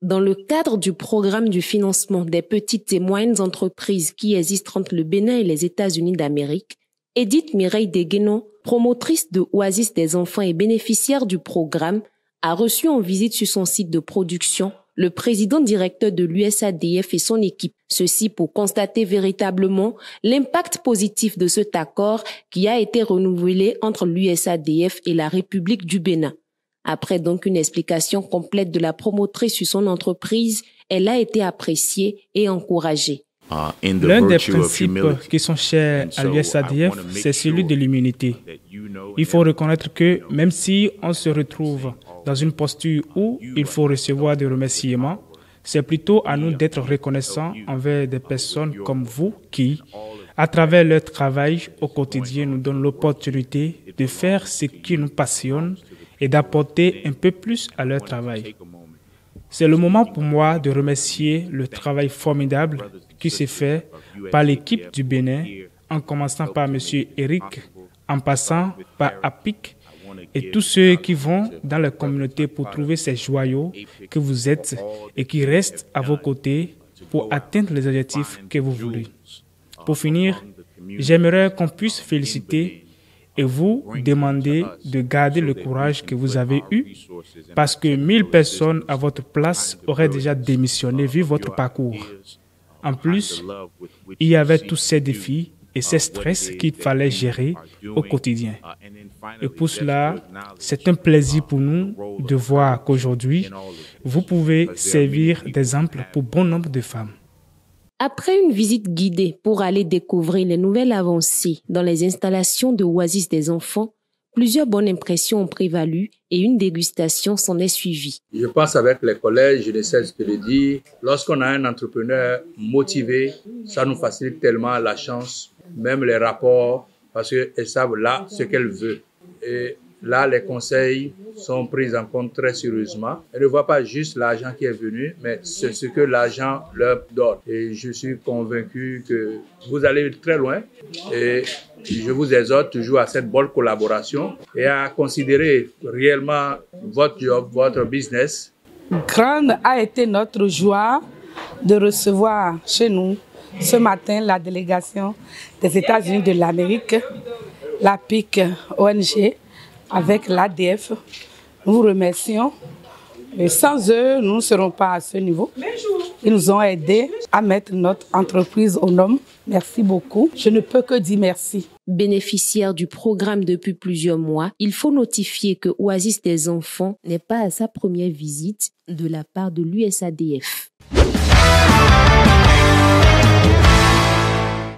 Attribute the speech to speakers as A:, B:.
A: Dans le cadre du programme du financement des petites et moyennes entreprises qui existent entre le Bénin et les États-Unis d'Amérique, Edith Mireille Degueno, promotrice de Oasis des enfants et bénéficiaire du programme, a reçu en visite sur son site de production le président directeur de l'USADF et son équipe. Ceci pour constater véritablement l'impact positif de cet accord qui a été renouvelé entre l'USADF et la République du Bénin. Après donc une explication complète de la promotrice sur son entreprise, elle a été appréciée et encouragée.
B: L'un des principes qui sont chers à l'USADF, c'est celui de l'immunité. Il faut reconnaître que même si on se retrouve dans une posture où il faut recevoir des remerciements, c'est plutôt à nous d'être reconnaissants envers des personnes comme vous qui, à travers leur travail au quotidien, nous donnent l'opportunité de faire ce qui nous passionne et d'apporter un peu plus à leur travail. C'est le moment pour moi de remercier le travail formidable qui s'est fait par l'équipe du Bénin, en commençant par M. Eric, en passant par APIC et tous ceux qui vont dans la communauté pour trouver ces joyaux que vous êtes et qui restent à vos côtés pour atteindre les objectifs que vous voulez. Pour finir, j'aimerais qu'on puisse féliciter et vous demander de garder le courage que vous avez eu parce que 1000 personnes à votre place auraient déjà démissionné vu votre parcours. En plus, il y avait tous ces défis et ces stress qu'il fallait gérer au quotidien. Et pour cela, c'est un plaisir pour nous de voir qu'aujourd'hui, vous pouvez servir d'exemple pour bon nombre de femmes.
A: Après une visite guidée pour aller découvrir les nouvelles avancées dans les installations de Oasis des enfants, plusieurs bonnes impressions ont prévalu et une dégustation s'en est suivie.
C: Je pense avec les collèges, je ne sais ce que le dire. Lorsqu'on a un entrepreneur motivé, ça nous facilite tellement la chance, même les rapports, parce qu'elles savent là ce qu'elles veulent. Et là, les conseils sont pris en compte très sérieusement. Elles ne voient pas juste l'argent qui est venu, mais c'est ce que l'argent leur donne. Et je suis convaincu que vous allez très loin. Et je vous exhorte toujours à cette bonne collaboration et à considérer réellement votre job, votre business.
D: Grande a été notre joie de recevoir chez nous ce matin la délégation des États-Unis de l'Amérique, l'APIC ONG, avec l'ADF. Nous vous remercions. Et sans eux, nous ne serons pas à ce niveau. Ils nous ont aidés à mettre notre entreprise aux normes. Merci beaucoup. Je ne peux que dire merci.
A: Bénéficiaire du programme depuis plusieurs mois, il faut notifier que Oasis des enfants n'est pas à sa première visite de la part de l'USADF.